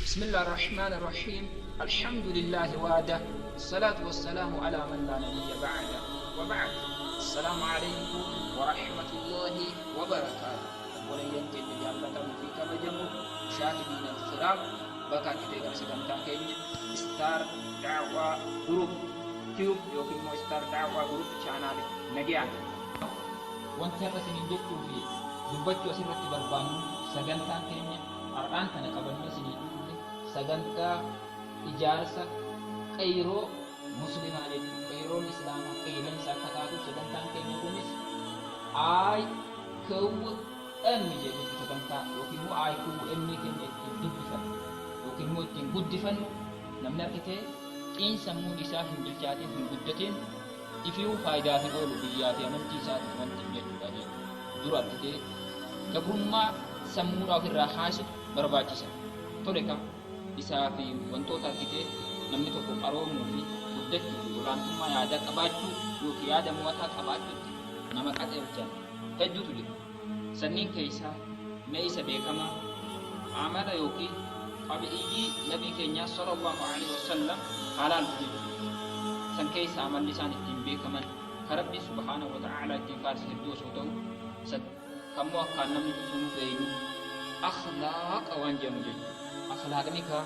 بسم الله الرحمن الرحيم. الحمد لله وحده، الصلاة والسلام على من لا نبي بعده، وبعد. السلام عليكم ورحمة الله وبركاته. ولن ينتهي بجابة في كبجمو مشاهدين الكرام، بكا كتير سكنتا كينيا ستار دعوة جروب تيوب يوكي مو ستار دعوة جروب شانال نجيان. وانت رسمين جدو في دبجو سيرت بربانو سكنتا كينيا أرآن تنقبلني سنين sagantaa ijaarsa qayroo muslimaa jechuudha. Qayroon islaamaa qeelansa akka taatu sagantaan keenya kunis IQM jedhu sagantaa yookiin immoo IQM keenya ittiin dubbifannu yookiin immoo ittiin guddifannu namni argitee xiinsammuun isaa hin bilchaatiin hin guddatiin ifiyuu faayidaa hin oolu biyyaa fi amantii isaatiif wanti jechuudha jechuudha. Dura argitee gabrummaa sammuudhaa ofirraa haasu barbaachisa. Tole kan isaa fi wantoota argitee namni tokko qaroomuu fi guddachuu fi olaantummaa yaada qabaachuu yookiin yaada mo'ataa qabaachuutti nama qajeelchan hedduutu jira. Sanniin keessaa mee isa beekamaa amala yookiin qabiyyii nabii keenyaa sallallahu alaihi wasallam halaal jechuudha. San keessaa amalli isaan ittiin beekaman kan Rabbi subhaanahu wa ta'ala ittiin faarsan hedduu osoo ta'u kammoo akkaan namni dhufuu beeynu akhlaaqa waan jedhamu jechuudha. Akhlaaqni ka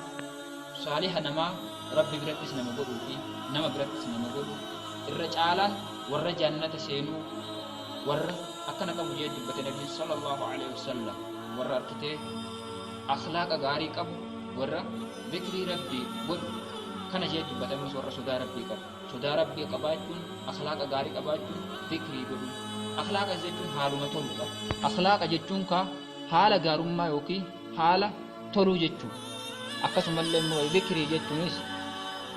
saaliha namaa Rabbi birattis nama godhuu fi nama birattis nama godhu irra caalaan warra jannata seenuu warra akkana qabu jee dubbate Nabi sallallahu alaihi wasallam warra arkitee akhlaaqa gaarii qabu warra dhikrii Rabbii godhu kana jee dubbatamus warra sodaa Rabbii qabu. Sodaa Rabbii qabaachuun akhlaaqa gaarii qabaachuun dhikrii godhu. Akhlaaqa jechuun haaluma tolu qabu. Akhlaaqa jechuun ka haala gaarummaa yookiin haala toluu jechuudha. Akkasumallee immoo dhikrii jechuunis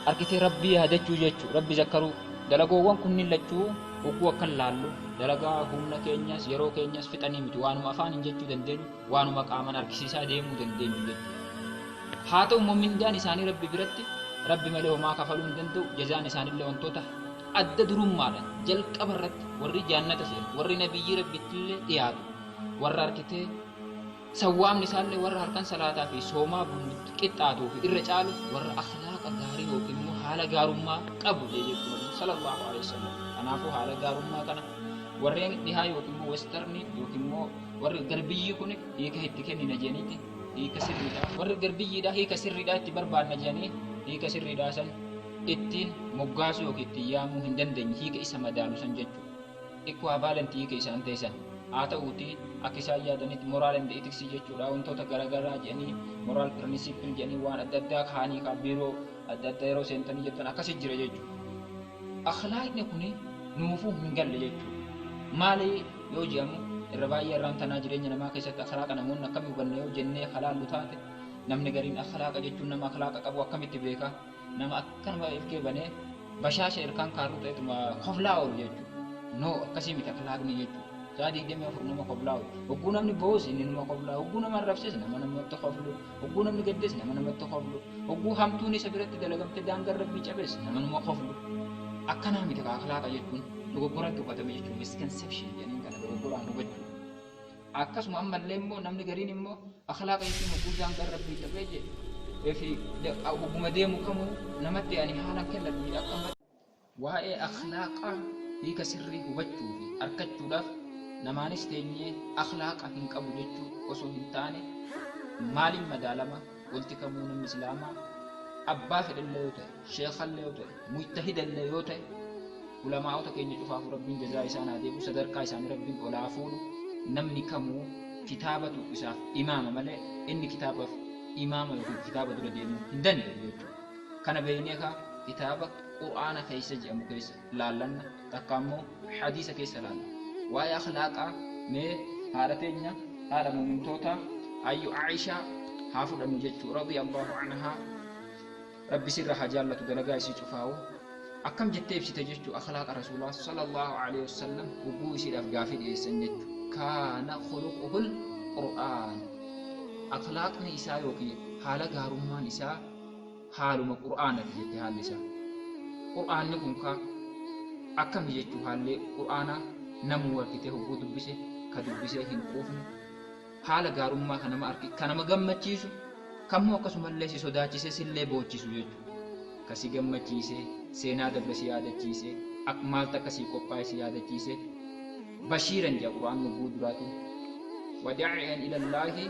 arkitee Rabbii yaadachuu jechuudha. Rabbi zakkaruu dalagoowwan kunniin lachuu oguu akkan laallu dalagaa humna keenyas yeroo keenyas fixanii miti waanuma afaaniin jechuu dandeenyu waanuma qaamaan harkisiisaa deemuu dandeenyu jechuudha. Haa ta'u immoo mindaan isaanii Rabbi biratti Rabbi malee homaa kafaluu hin danda'u. Jazaan isaanillee wantoota adda durummaadhaan jalqaba irratti warri jannata seenu warri nabiyyii Rabbittillee dhiyaatu warra arkitee sawwaamni isaallee warra harkan salaataa fi soomaa bunnitti qixxaatuu fi irra caalu warra akhlaaqa gaarii yookiin immoo haala gaarummaa qabu jechuudha sallallahu alaihi wasallam. Kanaafuu haala gaarummaa kana warreen dhihaa yookiin immoo westarnii yookiin immoo warri garbiyyii kun hiika itti kennina jedhaniiti hiika sirriidha. Warri garbiyyiidha hiika sirriidha itti barbaadna jedhanii hiika sirriidhaa san ittiin moggaasu yookiin ittiin yaamuu hin dandeenye hiika isa madaalu san jechuudha. Ikkoo abaalanti hiika isaan teessan haa ta'uuti akka isaan yaadanitti moraal and etiksii jechuudha. Wantoota garaagaraa jedhanii moraal pirinsipil jedhanii waan adda addaa kaanii kan biiroo adda addaa yeroo seentanii jettan akkasii jira jechuudha. Akhlaaqni kun nuufuu hin galle jechuudha. Maali yoo jedhamu irra baay'ee irraan tanaa jireenya namaa keessatti akhlaaqa namoonni akkami hubanna yoo jennee halaallu taate namni gariin akhlaaqa jechuun nama akhlaaqa qabu akkamitti beeka nama akkanuma ilkee banee bashaasha ilkaan kaaruu ta'etuma koflaa oolu jechuudha. No akkasii miti akhlaaqni jechuudha. Jadi dia memang nama koblau. Hukum namni bos ini nama koblau. Hukum nama rafses nama tu koblu. Hukum namni gadis nama tu koblu. Hukum hamtu ni seberat tidak lagam tidak anggar lebih cabes nama koblu. Akan kami tak akhlak aja pun. Dogoran tu kata macam misconception. Jadi kan dogoran nubat. Akas semua amal lembo namni garin immo akhlak aja pun hukum anggar lebih cabes je. Efi hukum dia mukamu nama tiani halang kelar tidak akan. Wahai akhlak di kasirri hubat tu arkat tudaf. Namaanis teenyee akhlaaqa hin qabu jechuu osoo hin taane maaliin madaalama wanti kamuu namni islaamaa abbaa fedhallee yoo ta'e sheekallee yoo ta'e mujtahidallee yoo ta'e ulamaa'ota keenya cufaafuu Rabbiin jazaa isaan haa deebisu sadarkaa isaanii Rabbiin olaa fuudhu namni kamuu kitaabatu isaaf imaama malee inni kitaabaaf imaama yookiin kitaaba dura deemuu hin danda'u jechuudha. Kana beeknee ka kitaaba Qur'aana keessa jedhamu keessa laallanna takka immoo hadiisa keessa laalla. Waa'ee akhlaaqaa mee haadha teenya haadha mu'mintoota ayyu Aishaa haa fudhannu jechuu radiyallahu anhaa Rabbi sirra haa jaallatu dalagaa isii cufaawu akkam jettee ibsite jechuu akhlaaqa rasuulaa sallallahu alaihi wasallam hubbuu isiidhaaf gaafii dhiyeessan jechuu kaana khuluquhul qur'aan akhlaaqni isaa yookiin haala gaarummaan isaa haaluma qur'aanati jette haalli isaa qur'aanni kun ka akkam jechuu haalli qur'aanaa namu warkite hubbuu dubbise ka dubbise hin quufne haala gaarummaa kan nama gammachiisu kammoo akkasumallee si sodaachise sillee boochisu jechuudha. Kasi gammachiise seenaa dabre si yaadachiise ak maaltu akkasii qophaa'e si yaadachiise bashiiran jedha quraan nubbuu duraatu wadaa'iyan ilallaahi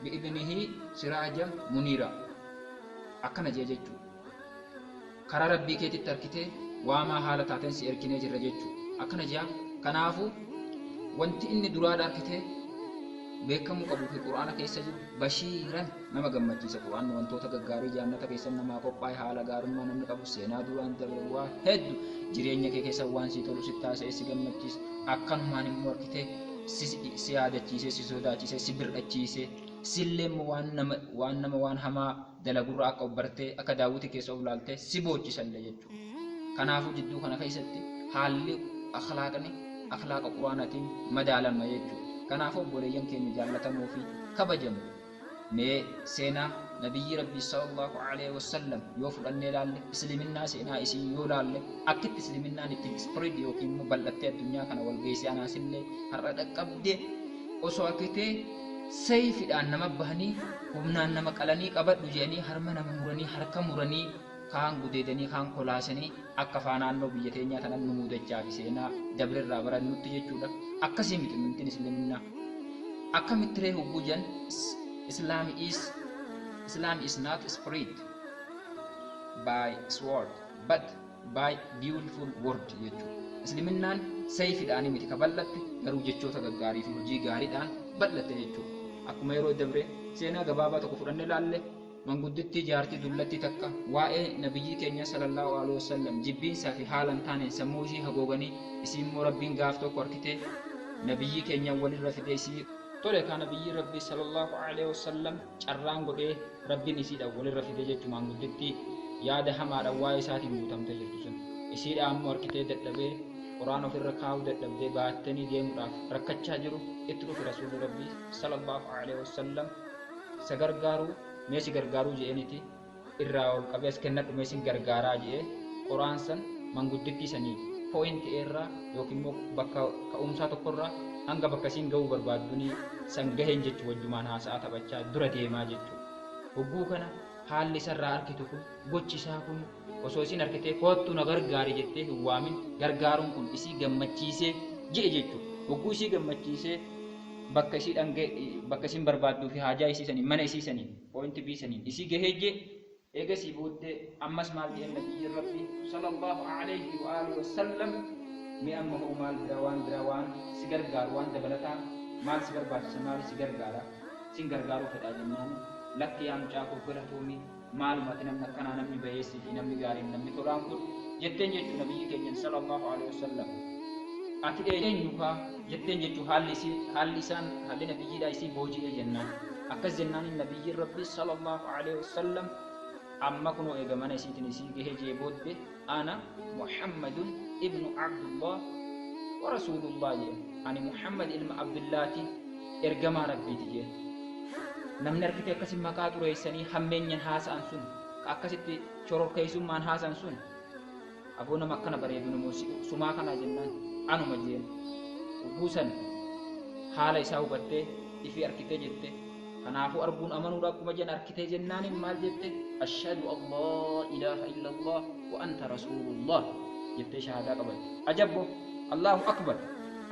bi'idnihi siraajan muniira akkana jee jechuudha. Karaa rabbii keetitti harkitee waamaa haala taateen si erkinee jirra jechuudha. Akkana jea kanaafuu wanti inni duraadha harkitee beekamuu qabu fi quraana keessa jiru bashiiran nama gammachiisa. Quraanni wantoota gaggaarii jaannata keessa namaa qophaa'e haala gaarummaa namni qabu seenaa duraan dabre waa hedduu jireenya kee keessa waan si tolu si taasise si gammachiisa. Akkanumaan immoo harkitee si yaadachiise si sodaachise si bir'achiise sillee waan hamaa dalagurra akka bartee akka daawwiti keessa of laaltee si booccisallee jechuudha. Kanaafuu jidduu kana keessatti haalli akhlaaqa quraanaatiin madaalama jechuudha. Kanaafuu obboleeyyan keenya jaallatamoo fi kabajamu mee seenaa nabiyyi rabbii sallallahu alaihi wasallam yoo fudhannee laalle isliminnaa seenaa isii yoo laalle akkitti isliminnaan ittiin spread yookiin immoo bal'attee addunyaa kana wal geessee anaasillee har'a dhaqqabdee osoo akkitee sayfiidhaan nama bahanii humnaan nama qalanii qabadhu jedhanii harma nama muranii harka muranii kaan gudeedanii kaan kolaasanii akka faanaannoo biyya teenyaa tanan nu muudachaa fi seenaa dabrirraa barannutti jechuudha. Akkasii miti mintiin isliminnaa akkamitti ree hubbuu jan Islam is not spread by sword but by beautiful word jechuudha. Isliminnaan sayfiidhaan miti ka bal'atte garuu jechoota gaggaarii fi hojii gaariidhaan bal'atte jechuudha. Akkuma yeroo dabre seenaa gabaabaa tokko fudhannee laalle manguddittii jaartii dullattii takka waa'ee nabiyyi keenya sallallahu alaihi wasallam jibbiinsaa fi haalan taaneen sammuu ishii hagooganii isii immoo rabbiin gaaf tokko harkitee nabiyyi keenya walirra fidee isii tole kaa nabiyyi rabbii sallallahu alaihi wasallam carraan godhee rabbiin isiidhaan walirra fidee jechuun manguddittii yaada hamaadhaan waa'ee isaatiin guutamtee jirtu sun isiidhaan ammoo harkitee dadhabee quraan ofirra kaa'uu dadhabdee baattanii deemuudhaaf rakkachaa jiru itti dhufe rasuulli rabbii sallallahu alaihi wasallam isa gargaaruu meesi gargaaruu je'eeniti irraa ol qabee as kennadhu meesin gargaaraa je'ee quraan san manguddittii sanii pooyinti irraa yookiin immoo bakka ka'umsaa tokkorraa hanga bakka isiin ga'uu barbaaddunii san gaheen jechuu wajjumaan haasa'aa taphachaa dura deemaa jechuudha. Hogguu kana haalli isarraa harkitu kun gochi isaa kun osoo isiin harkitee koottuu na gargaari jettee hin waamin gargaaruun kun isii gammachiisee je'e jechuudha. Hogguu isii gammachiisee bakka isiin barbaadduu fi haajaa isii saniin mana isii saniin pooyinti bii saniin isii gahee jee eegasii booddee ammas maal jedhan nabiyyi rabbii sallallahu alaihi wa alihi wasallam mi amma hoo maal biraa waan si gargaaru waan dabalataa maal si barbaachisa maal si gargaara sin gargaaruu fedhaa jennaan lakki yaa mucaa koo galatoomii maalumatti namni akkanaa namni bayeessii fi namni gaariin namni tolaan kun jetteen jechuu nabiyyi keenya sallallahu alaihi wasallam ati eenyu faa jetteen jechuu haalli nabiyyiidhaa isii booji'ee jennaan akkas jennaan nabiyyi rabbii sallallahu alaihi wasallam amma kunoo eega mana isiitiin isii gahee jee booddee ana muhammadun ibnu abdullah wa rasulullah jee ani muhammad ilma abdullaati ergamaa rabbiiti jee namni harkitee akkasin maqaa xureessanii hammeenyan haasa'an sun akkasitti shororkeessummaan haasa'an sun aboo nama akkana bareedu namoo sumaa kanaa jennaan anuma jeen buusan haala isaa hubattee ifi harkitee jette kanaafuu arguun amanuudha akkuma jen harkitee jennaanin maal jette ashhadu an laa ilaaha illallah wa anta rasuulullah jettee shahaadaa qabatte ajabbo allahu akbar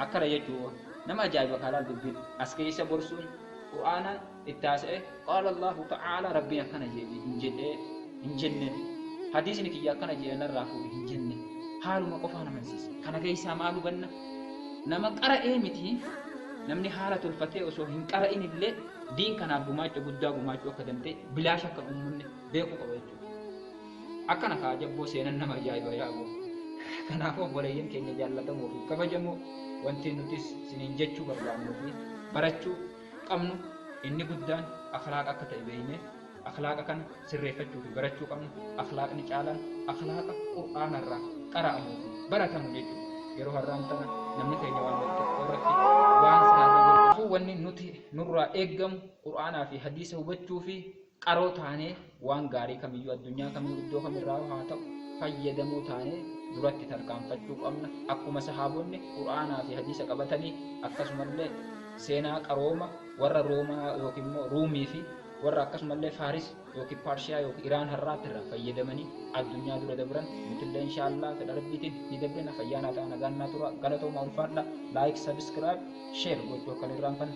akkana jechuu nama ajaa'iba kaalaal dubbiin as keessa borsuun qur'aanaan itti haasa'e qaala allahu ta'aalaa rabbiin akkana hin jenne hadiisni kiyya akkana jedhanarraa fuudhe hin jenne haaluma qofaa namansiisa kana keessaa maal hubanna nama qara'ee miti namni haala tolfatee osoo hin qara'in illee diin kanaaf gumaacha guddaa gumaachuu akka danda'e bilaash akka uummanni beekuu qaba jechuudha. Akkana kaa jabboo seenan nama ajaa'iba yaa'u. Kanaafuu obboleeyyan keenya jaallatamoo fi kabajamoo wanti nutis siniin jechuu barbaadnuu fi barachuu qabnu inni guddaan akhlaaqa akka ta'e beeknee akhlaaqa kana sirreeffachuu fi barachuu qabnu akhlaaqni caalaan akhlaaqa qur'aanarraa qara'amuu fi baratamu jechuudha. Yeroo har'aan tana namni keenya waan irratti waan sirraa wanni nuti nurraa eeggamu qur'aanaa fi hadiisa hubachuu fi qaroo taanee waan gaarii kamiyyuu addunyaa kamiyyuu iddoo kamirraa haa ta'u fayyadamoo taanee duratti tarkaanfachuu qabna. Akkuma sahaabonni qur'aanaa fi hadiisa qabatanii akkasumallee seenaa qarooma warra Roomaa yookiin immoo Ruumii fi warra akkasumallee Faaris yookiin Paarshiyaa yookiin Iraan har'aatti irraa fayyadamanii addunyaa dura dabran nutillee inshaallah fedha rabbiitiin ni dabrina. Fayyaanaa ta'aa nagaan naa tura. Galatooma ulfaadha. Laayik, sabiskiraayib, sheer gochuu akka hin irraanfanne.